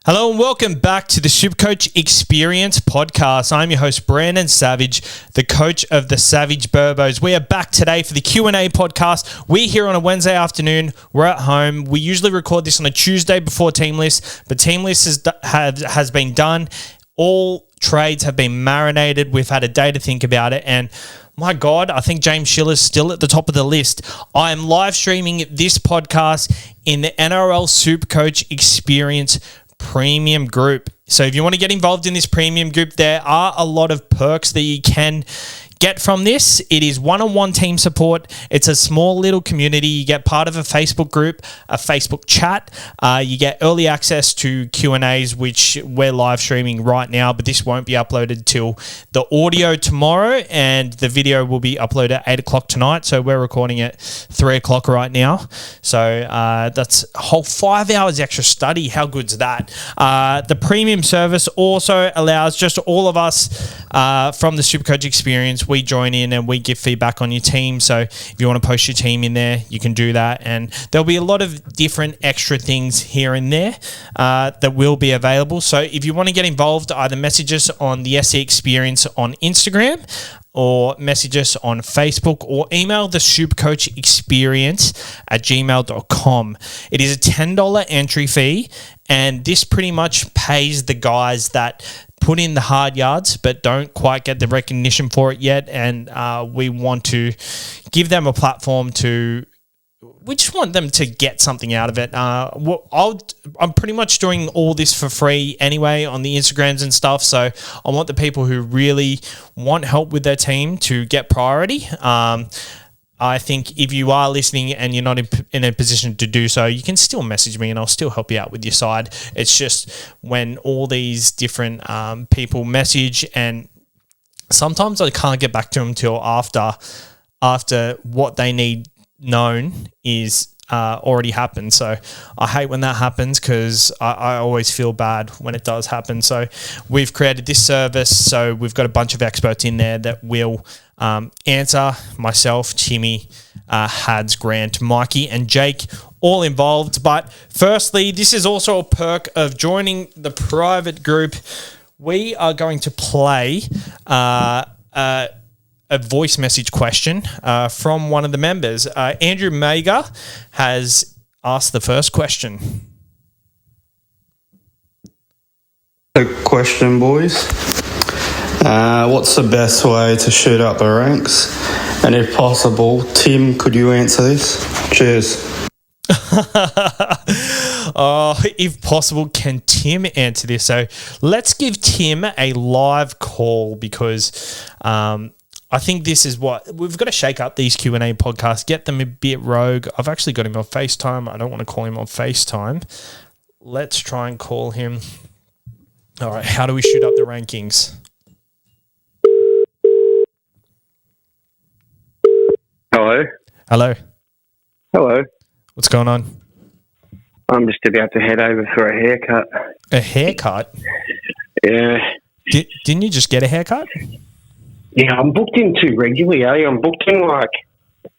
Hello and welcome back to the SuperCoach Experience podcast. I'm your host, Brandon Savage, the coach of the Savage Burbos. We are back today for the Q&A podcast. We're here on a Wednesday afternoon. We're at home. We usually record this on a Tuesday before Team List, but Team List has been done. All trades have been marinated. We've had a day to think about it, and my God, I think James Schiller's still at the top of the list. I am live streaming this podcast in the NRL SuperCoach Experience Premium Group. So if you want to get involved in this premium group, there are a lot of perks that you can get from this. It is one-on-one team support. It's a small little community. You get part of a Facebook group, a Facebook chat. You get early access to Q&As, which we're live streaming right now, but this won't be uploaded till the audio tomorrow, and the video will be uploaded at 8 o'clock tonight. So we're recording at 3 o'clock right now. So that's a whole 5 hours extra study. How good's that? The premium service also allows just all of us from the SuperCoach Experience. We join in and we give feedback on your team. So if you want to post your team in there, you can do that. And there'll be a lot of different extra things here and there that will be available. So if you want to get involved, either message us on the SC Experience on Instagram, or message us on Facebook, or email the supercoachexperience@gmail.com. It is a $10 entry fee, and this pretty much pays the guys that put in the hard yards but don't quite get the recognition for it yet, and we want to give them a platform to... We just want them to get something out of it. I'm pretty much doing all this for free anyway on the Instagrams and stuff, so I want the people who really want help with their team to get priority. I think if you are listening and you're not in a position to do so, you can still message me and I'll still help you out with your side. It's just when all these different people message, and sometimes I can't get back to them till after what they need known is already happened. So I hate when that happens, because I always feel bad when it does happen. So we've created this service. So we've got a bunch of experts in there that will answer. Myself, Timmy, Hads, Grant, Mikey, and Jake, all involved. But firstly, this is also a perk of joining the private group. We are going to play a voice message question from one of the members. Andrew Mager has asked the first question. The question, boys. What's the best way to shoot up the ranks? And if possible, Tim, could you answer this? Cheers. If possible, can Tim answer this? So let's give Tim a live call, because I think this is what we've got to shake up these Q&A podcasts, get them a bit rogue. I've actually got him on FaceTime. I don't want to call him on FaceTime. Let's try and call him. All right, how do we shoot up the rankings? Hello. Hello. Hello. What's going on? I'm just about to head over for a haircut. A haircut? Yeah. Didn't you just get a haircut? Yeah, I'm booked in too regularly, eh? I'm booked in like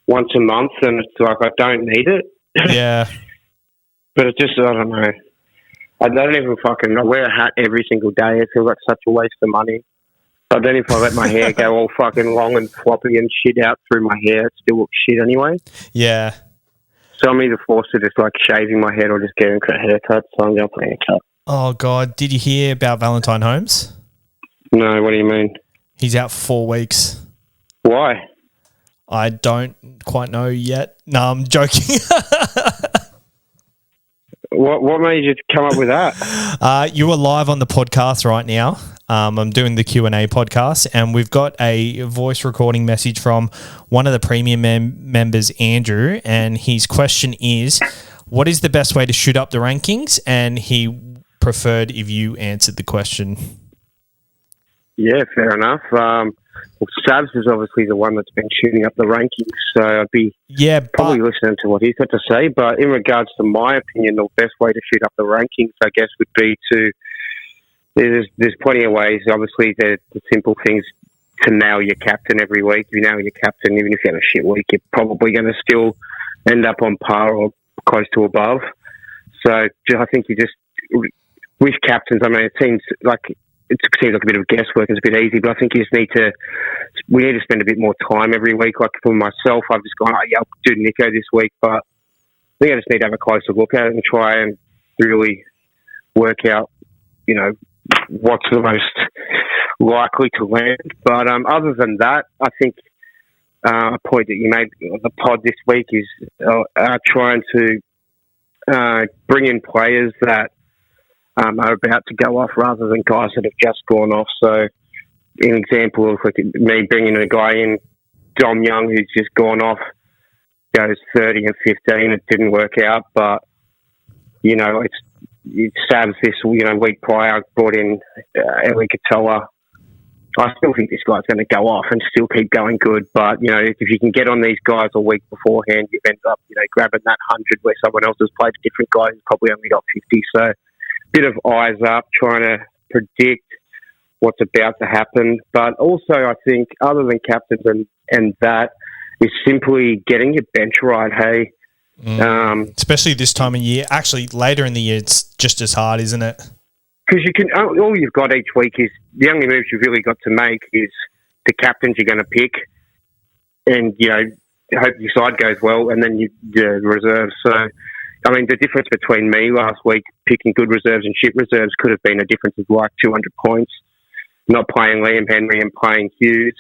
once a month, and it's like I don't need it. Yeah. But it's just, I don't know. I don't even I wear a hat every single day. I feel like such a waste of money. But then if I let my hair go all fucking long and floppy and shit out through my hair, it still looks shit anyway. Yeah. So I'm either forced to just like shaving my head or just getting a haircut. So I'm going for a haircut. Oh, God. Did you hear about Valentine Holmes? No, what do you mean? He's out for 4 weeks. Why? I don't quite know yet. No, I'm joking. What made you come up with that? You are live on the podcast right now. I'm doing the Q&A podcast, and we've got a voice recording message from one of the premium members, Andrew, and his question is, what is the best way to shoot up the rankings? And he preferred if you answered the question. Yeah, fair enough. Well, Savs is obviously the one that's been shooting up the rankings, so I'd be probably listening to what he's got to say. But in regards to my opinion, the best way to shoot up the rankings, I guess, would be to... There's plenty of ways. Obviously, the simple things to nail your captain every week. If you nail your captain, even if you have a shit week, you're probably going to still end up on par or close to above. So I think you just with captains, I mean, it seems like a bit of guesswork. It's a bit easy, but I think we need to spend a bit more time every week. Like for myself, I've just gone, I'll do Nico this week, but I think I just need to have a closer look at it and try and really work out, what's the most likely to land. But other than that, I think a point that you made on the pod this week is trying to bring in players that are about to go off rather than guys that have just gone off. So, an example of me bringing a guy in, Dom Young, who's just gone off, goes 30 and 15. It didn't work out, but it's Savs this week prior brought in Eli Katoa. I still think this guy's going to go off and still keep going good. But, if you can get on these guys a week beforehand, you end up, grabbing that 100 where someone else has played a different guy who's probably only got 50. So, bit of eyes up, trying to predict what's about to happen. But also, I think, other than captains and that, is simply getting your bench right, hey? Especially this time of year. Actually, later in the year, it's just as hard, isn't it? Because all you've got each week is the only moves you've really got to make is the captains you're going to pick, and hope your side goes well, and then the reserves. So, I mean, the difference between me last week picking good reserves and shit reserves could have been a difference of like 200 points. Not playing Liam Henry and playing Hughes.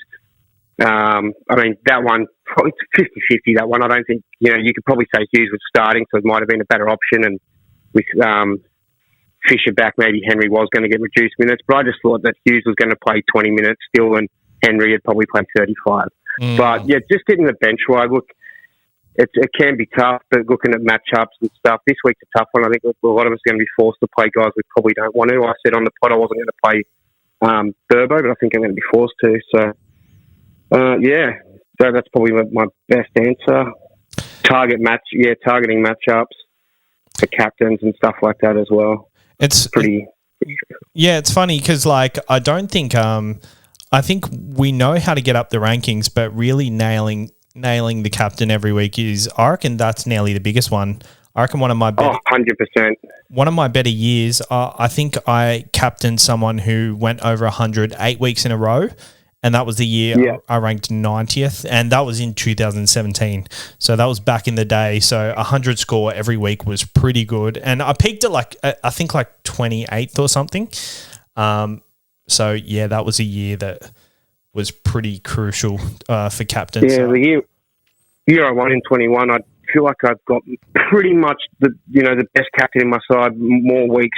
I mean, that one probably 50-50. That one, I don't think you could probably say Hughes was starting, so it might have been a better option, and with Fisher back, maybe Henry was going to get reduced minutes, but I just thought that Hughes was going to play 20 minutes still and Henry had probably played 35. But, yeah, just getting the bench right. Look, it can be tough, but looking at matchups and stuff, this week's a tough one. I think a lot of us are going to be forced to play guys we probably don't want to. I said on the pod I wasn't going to play Burbo, but I think I'm going to be forced to. So, so that's probably my best answer. Targeting matchups for captains and stuff like that as well. It's pretty. Yeah, it's funny because I don't think I think we know how to get up the rankings, but really nailing the captain every week I reckon that's nearly the biggest one. I reckon 100%. One of my better years, I think I captained someone who went over 100 8 weeks in a row. And that was the year I ranked 90th, and that was in 2017. So that was back in the day. So 100 score every week was pretty good. And I peaked at I think 28th or something. So, yeah, that was a year that was pretty crucial for captains. Yeah, the year I won in 21, I feel like I've got pretty much the best captain in my side more weeks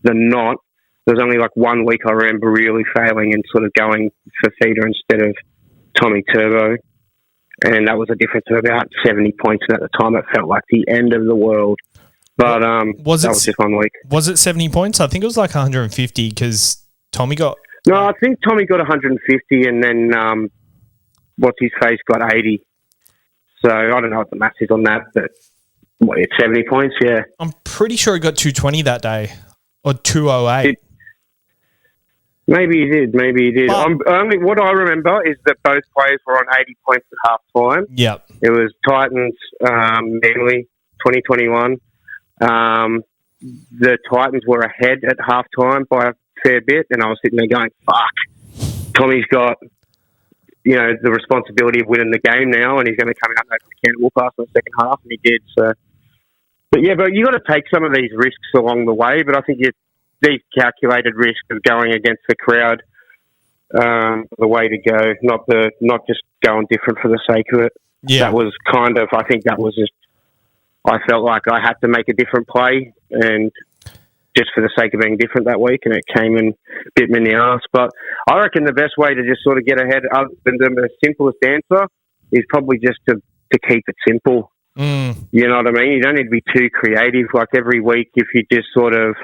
than not. There was only one week I remember really failing and sort of going for Feeder instead of Tommy Turbo. And that was a difference of about 70 points. And at the time, it felt like the end of the world. But that was just 1 week. Was it 70 points? I think it was 150 because Tommy got... No, I think Tommy got 150 and then what's-his-face got 80. So I don't know what the math is on that, but it's 70 points, yeah. I'm pretty sure he got 220 that day or 208. Maybe he did. Only what I remember is that both players were on 80 points at half time. Yep. It was Titans, Manly, 2021. The Titans were ahead at half time by a fair bit, and I was sitting there going, fuck. Tommy's got, the responsibility of winning the game now, and he's going to come out and open the can whoop us in the second half, and he did. So, but you got to take some of these risks along the way, but I think these calculated risks of going against the crowd, the way to go, not just going different for the sake of it. Yeah. That was I felt like I had to make a different play and just for the sake of being different that week, and it came and bit me in the arse. But I reckon the best way to just sort of get ahead, other than the simplest answer, is probably just to keep it simple. You know what I mean? You don't need to be too creative. Like every week, if you just sort of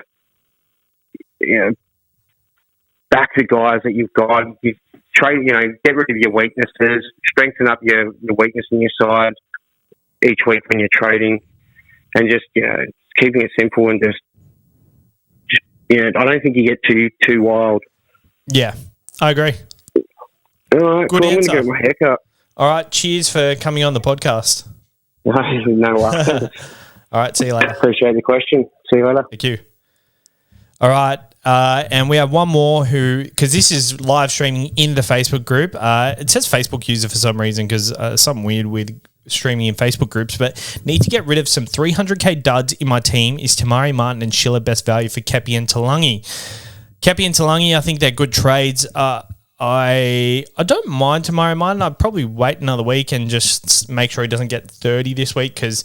back the guys that you've got, you trade, get rid of your weaknesses, strengthen up your weakness in your side each week when you're trading, and just keeping it simple and just I don't think you get too wild. Yeah, I agree. All right, good cool. answer. I'm going to get my haircut. All right, cheers for coming on the podcast. No worries. All right, see you later. Appreciate the question. See you later. Thank you. All right. And we have one more because this is live streaming in the Facebook group. It says Facebook user for some reason because something weird with streaming in Facebook groups, but need to get rid of some 300k duds in my team. Is Tamari Martin and Schiller best value for Kepi and Talangi? Kepi and Talangi, I think they're good trades. I don't mind Tamari Martin. I'd probably wait another week and just make sure he doesn't get 30 this week because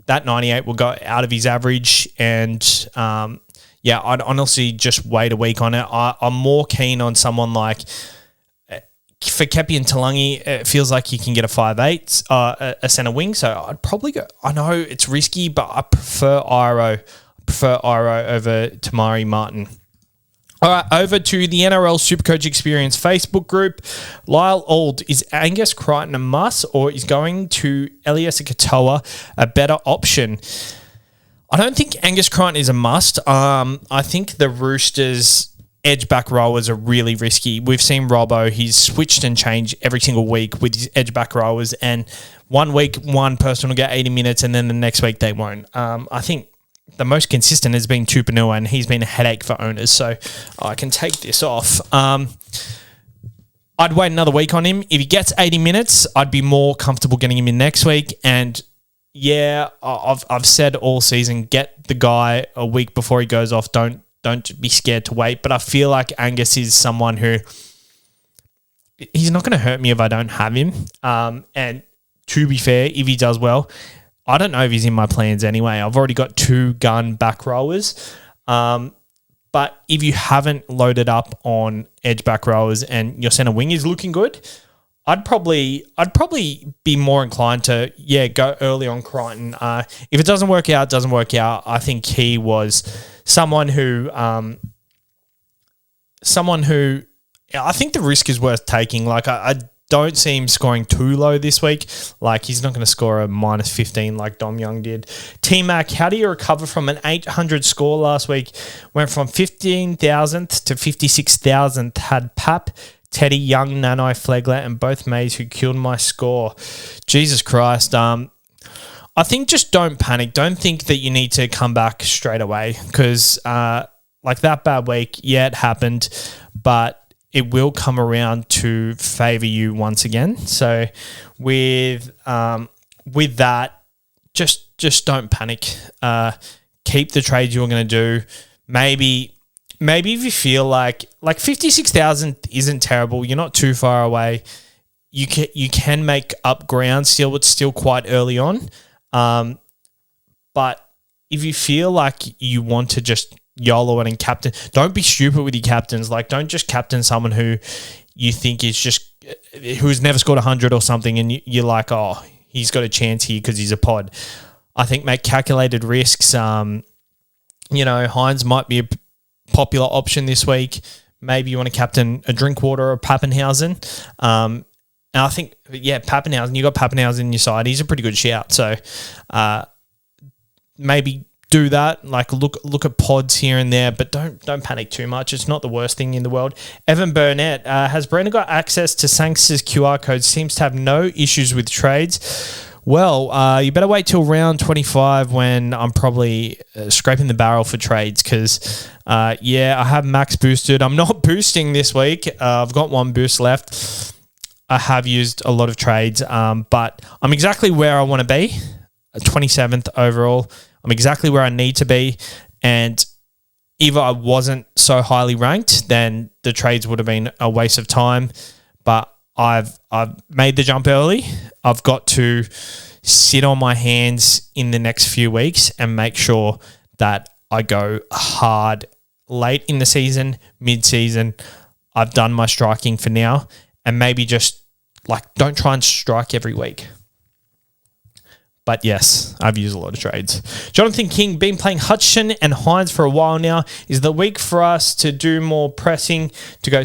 that 98 will go out of his average. And I'd honestly just wait a week on it. I'm more keen on someone like for Kepi and Talangi. It feels like you can get a 5'8", a centre wing. So I'd probably go. I know it's risky, but I prefer Iro. Over Tamari Martin. All right, over to the NRL SuperCoach Experience Facebook group. Lyle Auld, is Angus Crichton a must or is going to Elias Katoa a better option? I don't think Angus Crichton is a must. I think the Roosters' edge back rowers are really risky. We've seen Robbo. He's switched and changed every single week with his edge back rowers, and one week one person will get 80 minutes and then the next week they won't. I think the most consistent has been Tupanua, and he's been a headache for owners, so I can take this off. I'd wait another week on him. If he gets 80 minutes, I'd be more comfortable getting him in next week. And yeah, I've said all season, get the guy a week before he goes off. Don't be scared to wait. But I feel like Angus is someone who he's not going to hurt me if I don't have him. And to be fair, if he does well, I don't know if he's in my plans anyway. I've already got 2 gun back rowers. But if you haven't loaded up on edge back rowers and your centre wing is looking good, I'd probably be more inclined to go early on Crichton. If it doesn't work out, it doesn't work out. I think he was someone who I think the risk is worth taking. Like I don't see him scoring too low this week. Like he's not going to score a -15 like Dom Young did. T-Mac, how do you recover from an 800 score last week? Went from 15,000th to 56,000th. Had Pap, Teddy, Young, Nanai, Flegler, and both Mays who killed my score. Jesus Christ. I think just don't panic. Don't think that you need to come back straight away because like that bad week, it happened, but it will come around to favour you once again. So with that, just don't panic. Keep the trades you're going to do. Maybe if you feel like 56,000 isn't terrible, you're not too far away. You can make up ground still. It's still quite early on. But if you feel like you want to just YOLO it and captain, don't be stupid with your captains. Like, don't just captain someone who you think is who's never scored 100 or something, and you're like, oh, he's got a chance here because he's a pod. I think make calculated risks. Hines might be a popular option this week. Maybe you want to captain a Drinkwater or a Pappenhausen. And I think, Pappenhausen, you got Pappenhausen in your side. He's a pretty good shout. So maybe do that. Like look at pods here and there, but don't panic too much. It's not the worst thing in the world. Evan Burnett, has Brandon got access to Sanks's QR code? Seems to have no issues with trades. Well, you better wait till round 25 when I'm probably scraping the barrel for trades because, I have max boosted. I'm not boosting this week. I've got 1 boost left. I have used a lot of trades, but I'm exactly where I want to be, 27th overall. I'm exactly where I need to be, and if I wasn't so highly ranked, then the trades would have been a waste of time, but I've made the jump early. I've got to sit on my hands in the next few weeks and make sure that I go hard late in the season, mid-season. I've done my striking for now, and maybe just don't try and strike every week. But yes, I've used a lot of trades. Jonathan King, been playing Hutchison and Hines for a while now. Is the week for us to do more pressing to go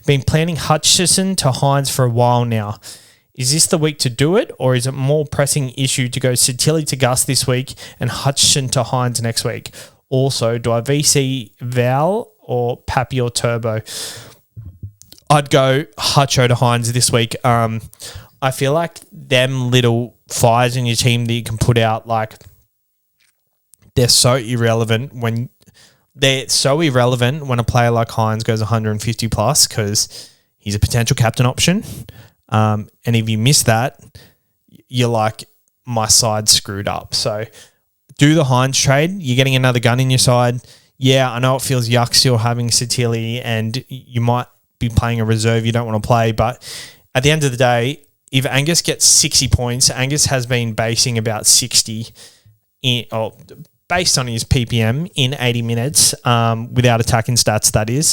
been planning Hutchison to Hines for a while now. Is this the week to do it, or is it more pressing issue to go Satilli to Gus this week and Hutchison to Hines next week? Also, do I VC Val or Pappy or Turbo? I'd go Hutcho to Hines this week. I feel like them little fires in your team that you can put out, they're so irrelevant when they're so irrelevant when a player like Hines goes 150 plus because he's a potential captain option. And if you miss that, you're like, my side's screwed up. So do the Hines trade. You're getting another gun in your side. Yeah, I know it feels yuck still having Satili, and you might be playing a reserve you don't want to play, but at the end of the day, if Angus gets 60 points, Angus has been basing about 60 based on his PPM in 80 minutes without attacking stats, that is.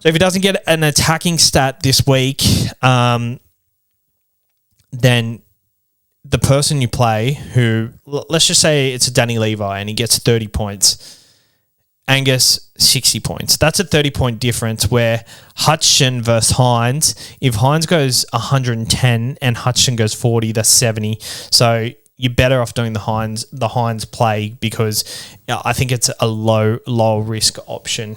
So if he doesn't get an attacking stat this week, then the person you play who, let's just say it's a Danny Levi and he gets 30 points, Angus 60 points. That's a 30-point difference where Hutchinson versus Hines, if Hines goes 110 and Hutchinson goes 40, that's 70. So you're better off doing the Hines play because I think it's a low risk option.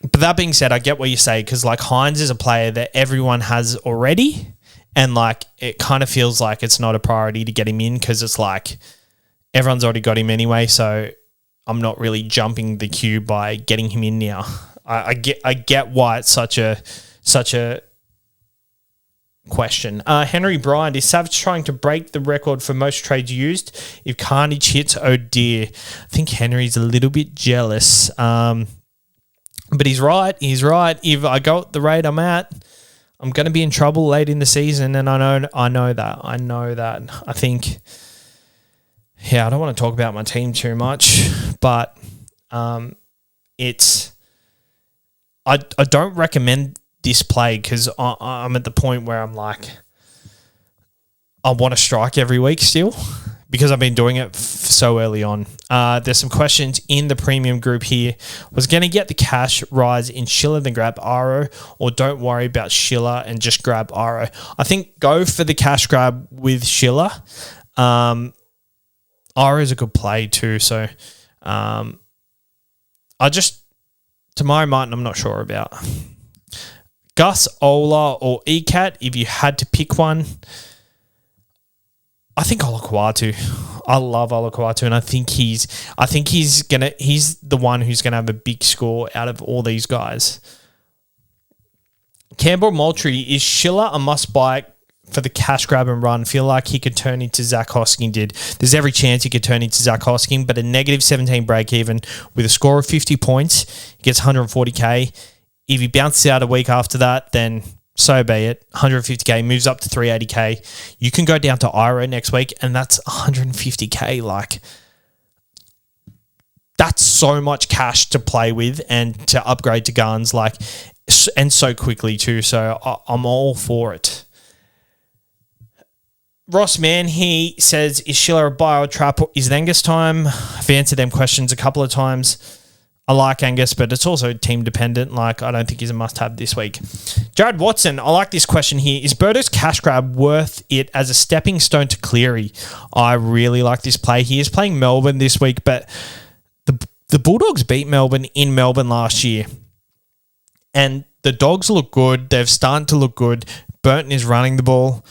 But that being said, I get what you say because like Hines is a player that everyone has already, and like it kind of feels like it's not a priority to get him in because it's like everyone's already got him anyway. So I'm not really jumping the queue by getting him in now. I get why it's such a question. Henry Bryant, is Savage trying to break the record for most trades used? If Carnage hits, oh dear. I think Henry's a little bit jealous. But he's right. If I go at the rate I'm at, I'm going to be in trouble late in the season, and I know that. I think, I don't want to talk about my team too much, but I don't recommend this play because I'm at the point where I'm like, I want to strike every week still because I've been doing it so early on. There's some questions in the premium group here. Was going to get the cash rise in Schiller then grab Aro, or don't worry about Schiller and just grab Aro? I think go for the cash grab with Schiller. Aro is a good play too. So Tamari Martin, I'm not sure about. Gus, Ola, or Ecat, if you had to pick one, I think Olakwatu. I love Olakwatu, and I think he's the one who's gonna have a big score out of all these guys. Campbell Moultrie, is Schiller a must buy for the cash grab and run? Feel like he could turn into Zach Hosking did. There's every chance he could turn into Zach Hosking, but a negative 17 break even with a score of 50 points, he gets 140k. If he bounces out a week after that, then so be it. 150k moves up to 380k. You can go down to Iro next week, and that's 150k. Like, that's so much cash to play with and to upgrade to guns, like, and so quickly too. So I'm all for it. Ross Mann, he says, is Schiller a buy or trap? Is it Angus time? I've answered them questions a couple of times. I like Angus, but it's also team dependent. Like, I don't think he's a must-have this week. Jared Watson, I like this question here. Is Birdo's cash grab worth it as a stepping stone to Cleary? I really like this play. He is playing Melbourne this week, but the Bulldogs beat Melbourne in Melbourne last year. And the Dogs look good. They've started to look good. Burton is running the ball.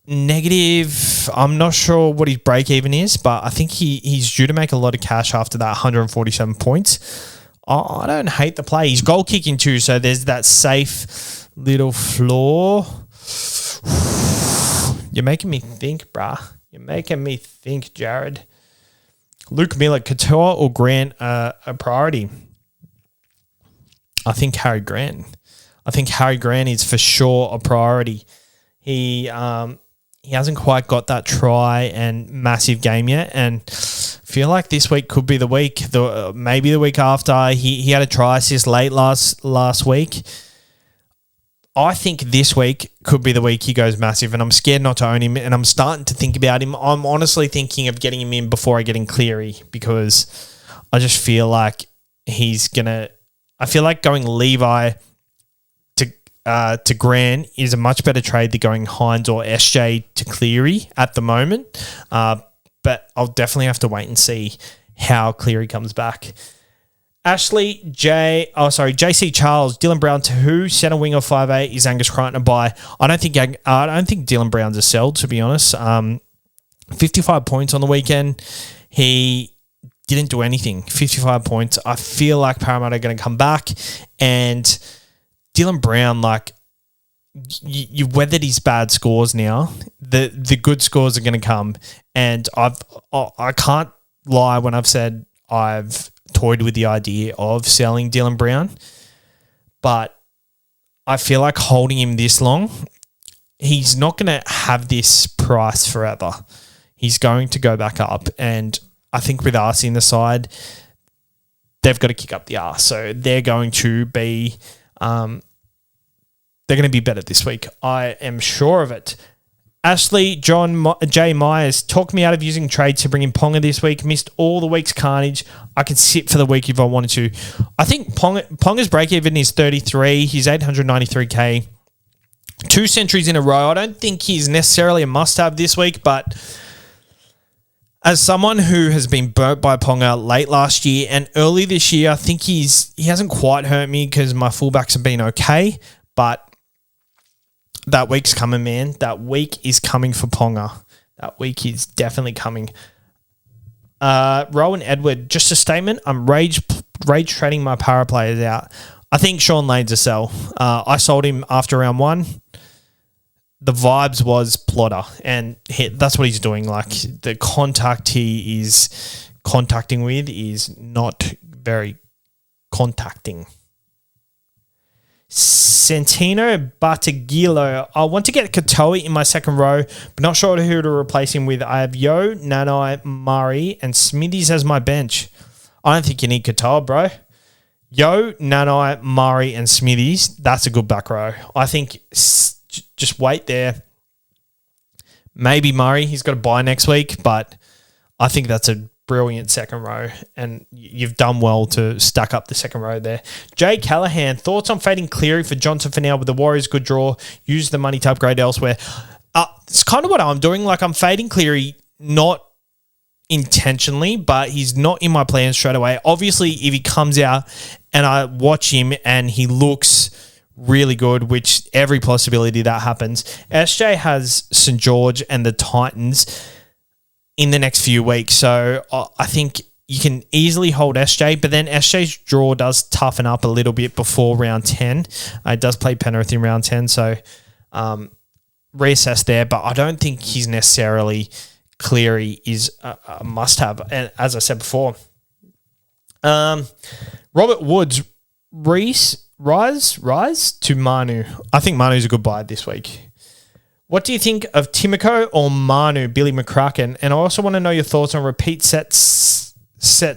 Negative, I'm not sure what his break even is, but I think he's due to make a lot of cash after that 147 points. I don't hate the play. He's goal kicking too, so there's that safe little floor. You're making me think, bruh. You're making me think, Jared. Luke Miller, Katoa or Grant a priority? I think Harry Grant. Is for sure a priority. He hasn't quite got that try and massive game yet, and feel like this week could be the week. Maybe the week after. He had a try assist late last week. I think this week could be the week he goes massive, and I'm scared not to own him, and I'm starting to think about him. I'm honestly thinking of getting him in before I get in Cleary because I just feel like he's gonna. I feel like going Levi to Grant is a much better trade than going Hines or SJ to Cleary at the moment. But I'll definitely have to wait and see how Cleary comes back. JC Charles, Dylan Brown to who? Centre winger 5'8", is Angus Crichton a buy? I don't think Dylan Brown's a sell, to be honest. 55 points on the weekend. He didn't do anything. 55 points. I feel like Parramatta are going to come back, and Dylan Brown, like, you weathered his bad scores now. The good scores are going to come, and I can't lie when I've said I've toyed with the idea of selling Dylan Brown, but I feel like holding him this long, he's not going to have this price forever. He's going to go back up, and I think with us in the side, they've got to kick up the arse. So they're going to be better this week. I am sure of it. Ashley J. Myers, talk me out of using trades to bring in Ponga this week. Missed all the week's carnage. I could sit for the week if I wanted to. I think Ponga's break-even is 33. He's 893K. 2 centuries in a row. I don't think he's necessarily a must-have this week, but as someone who has been burnt by Ponga late last year and early this year, I think he hasn't quite hurt me because my fullbacks have been okay, but that week's coming, man. That week is coming for Ponga. That week is definitely coming. Rowan Edward, just a statement. I'm rage trading my power players out. I think Sean Lane's a sell. I sold him after round 1. The vibes was plotter, and that's what he's doing. Like, the contact he is contacting with is not very contacting. Santino Batagilo. I want to get Katoa in my second row, but not sure who to replace him with. I have Yo, Nanai, Murray, and Smithies as my bench. I don't think you need Katoa, bro. Yo, Nanai, Murray, and Smithies. That's a good back row. I think just wait there. Maybe Murray. He's got a bye next week, but I think that's a brilliant second row, and you've done well to stack up the second row there. Jay Callahan, thoughts on fading Cleary for Johnson for now with the Warriors? Good draw. Use the money to upgrade elsewhere. It's kind of what I'm doing. Like, I'm fading Cleary, not intentionally, but he's not in my plans straight away. Obviously, if he comes out and I watch him and he looks really good, which every possibility that happens. SJ has St. George and the Titans in the next few weeks. So I think you can easily hold SJ, but then SJ's draw does toughen up a little bit before round 10. It does play Penrith in round 10, so reassess there, but I don't think he's necessarily Cleary is a must-have. And as I said before, Robert Woods, Rise to Manu. I think Manu's a good buy this week. What do you think of Timoko or Manu, Billy McCracken? And I also want to know your thoughts on repeat sets,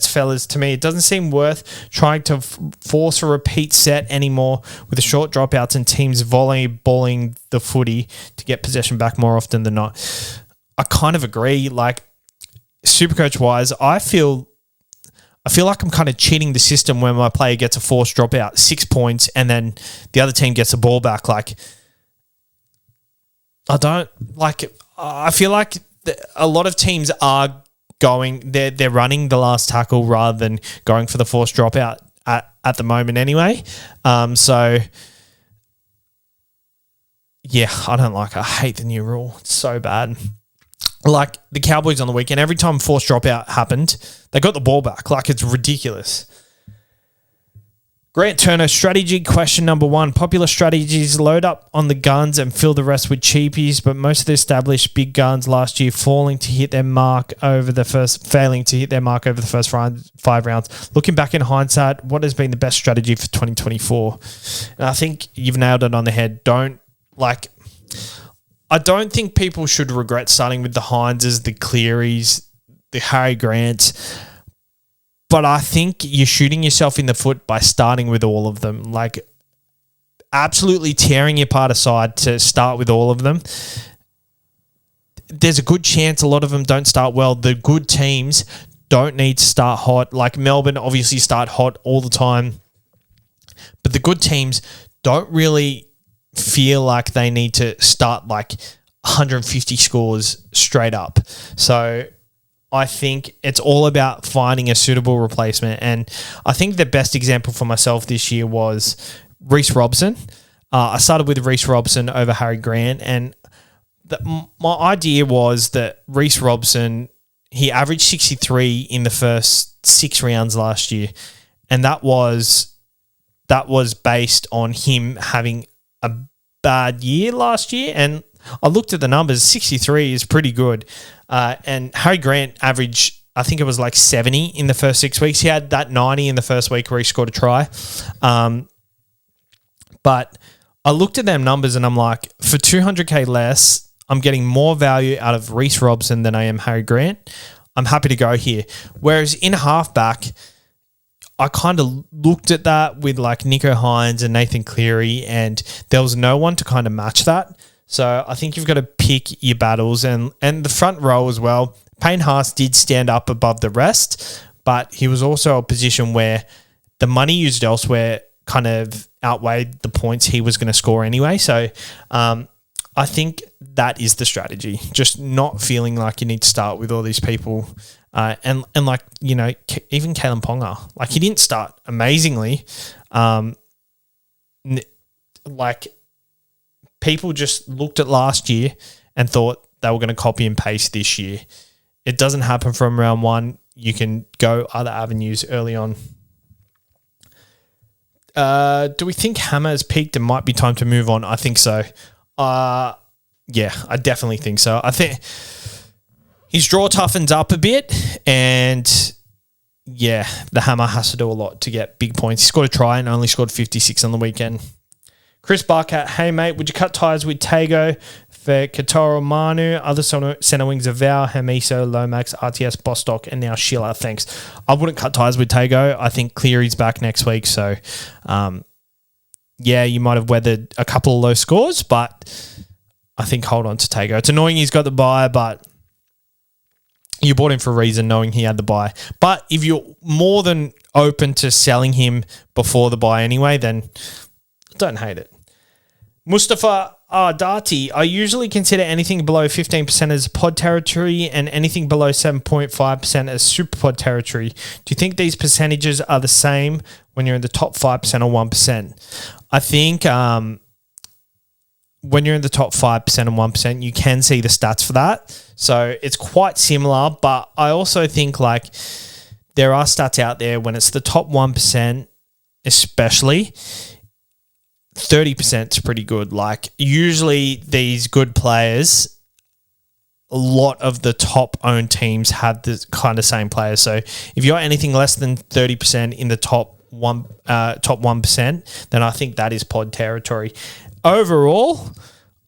fellas. To me, it doesn't seem worth trying to force a repeat set anymore with the short dropouts and teams volleyballing the footy to get possession back more often than not. I kind of agree. Like, Supercoach-wise, I feel like I'm kind of cheating the system when my player gets a forced dropout, 6 points, and then the other team gets the ball back. Like, I feel like a lot of teams are they're running the last tackle rather than going for the forced dropout at the moment anyway. So, yeah, I hate the new rule. It's so bad. Like, the Cowboys on the weekend, every time forced dropout happened, they got the ball back. Like, it's ridiculous. Grant Turner, strategy question number 1. Popular strategies: load up on the guns and fill the rest with cheapies, but most of the established big guns last year failing to hit their mark over the first 5 rounds. Looking back in hindsight, what has been the best strategy for 2024? And I think you've nailed it on the head. I don't think people should regret starting with the Hineses, the Clearys, the Harry Grants. But I think you're shooting yourself in the foot by starting with all of them. Like, absolutely tearing your part aside to start with all of them. There's a good chance a lot of them don't start well. The good teams don't need to start hot. Like, Melbourne obviously start hot all the time. But the good teams don't really feel like they need to start like 150 scores straight up. So I think it's all about finding a suitable replacement. And I think the best example for myself this year was Reece Robson. I started with Reece Robson over Harry Grant. And my idea was that Reece Robson he averaged 63 in the first 6 rounds last year, and that was based on him having a bad year last year. And I looked at the numbers. 63 is pretty good. And Harry Grant averaged, I think it was like 70 in the first 6 weeks. He had that 90 in the first week where he scored a try. But I looked at them numbers and I'm like, for 200K less, I'm getting more value out of Reece Robson than I am Harry Grant. I'm happy to go here. Whereas in halfback, I kind of looked at that with like Nico Hines and Nathan Cleary, and there was no one to kind of match that. So I think you've got to pick your battles, and the front row as well. Payne Haas did stand up above the rest, but he was also a position where the money used elsewhere kind of outweighed the points he was going to score anyway. So I think that is the strategy. Just not feeling like you need to start with all these people. And like, you know, even Kalen Ponga, like he didn't start amazingly. Like people just looked at last year and thought they were going to copy and paste this year. It doesn't happen from round one. You can go other avenues early on. Do we think Hammer has peaked and might be time to move on? I think so. Yeah, I definitely think so. I think his draw toughens up a bit, and yeah, the Hammer has to do a lot to get big points. He scored a try and only scored 56 on the weekend. Chris Barkat, hey mate, would you cut ties with Tago for Katoa Manu? Other centre wings are Val, Hamiso, Lomax, RTS, Bostock, and now Schiller. Thanks. I wouldn't cut ties with Tago. I think Cleary's back next week, so yeah, you might have weathered a couple of low scores, but I think hold on to Tago. It's annoying he's got the bye, but you bought him for a reason knowing he had the bye. But if you're more than open to selling him before the bye anyway, then don't hate it. Mustafa Dati, I usually consider anything below 15% as pod territory and anything below 7.5% as super pod territory. Do you think these percentages are the same when you're in the top 5% or 1%? I think when you're in the top 5% and 1%, you can see the stats for that. So it's quite similar, but I also think like there are stats out there when it's the top 1%, especially 30% is pretty good. Like usually these good players, a lot of the top owned teams have the kind of same players. So if you're anything less than 30% in the top 1%, then I think that is pod territory. Overall,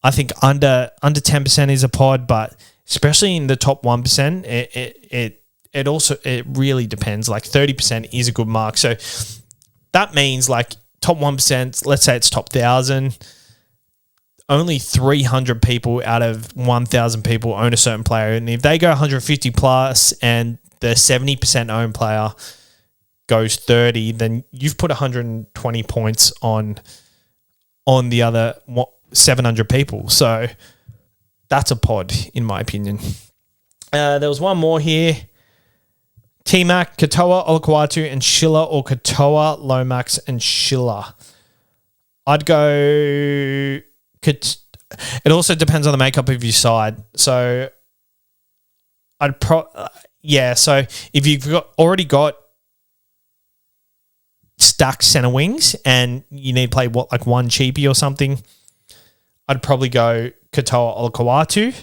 I think under 10% is a pod, but especially in the top 1%, it really depends. Like 30% is a good mark. So that means like top 1%, let's say it's top 1,000, only 300 people out of 1,000 people own a certain player. And if they go 150 plus and the 70% owned player goes 30, then you've put 120 points on the other 700 people. So that's a pod, in my opinion. There was one more here. T-Mac, Katoa, Olukwatu, and Schiller, or Katoa, Lomax, and Schiller. I'd go... It also depends on the makeup of your side. So so if you've already got stacked center wings and you need to play like one cheapie or something, I'd probably go Katoa, Olukwatu.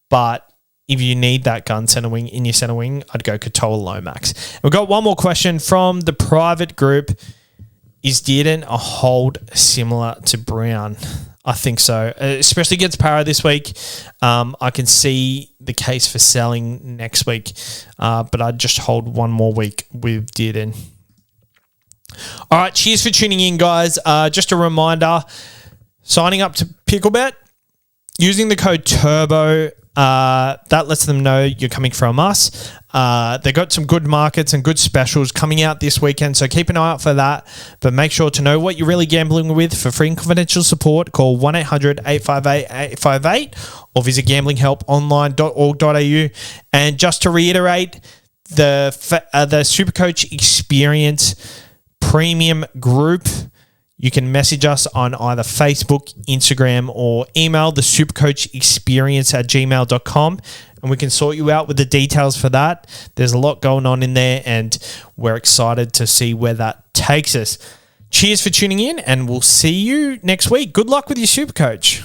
But if you need that gun center wing in your center wing, I'd go Katoa, Lomax. We've got one more question from the private group. Is Dearden a hold similar to Brown? I think so, especially against Para this week. I can see the case for selling next week, but I'd just hold one more week with Dearden. All right, cheers for tuning in, guys. Just a reminder, signing up to Picklebet, using the code TURBO, that lets them know you're coming from us. They've got some good markets and good specials coming out this weekend, so keep an eye out for that. But make sure to know what you're really gambling with. For free and confidential support, call 1-800-858-858 or visit gamblinghelponline.org.au. And just to reiterate, the SuperCoach Experience Premium Group, you can message us on either Facebook, Instagram, or email the supercoachexperience@gmail.com, and we can sort you out with the details for that. There's a lot going on in there, and we're excited to see where that takes us. Cheers for tuning in, and we'll see you next week. Good luck with your Supercoach.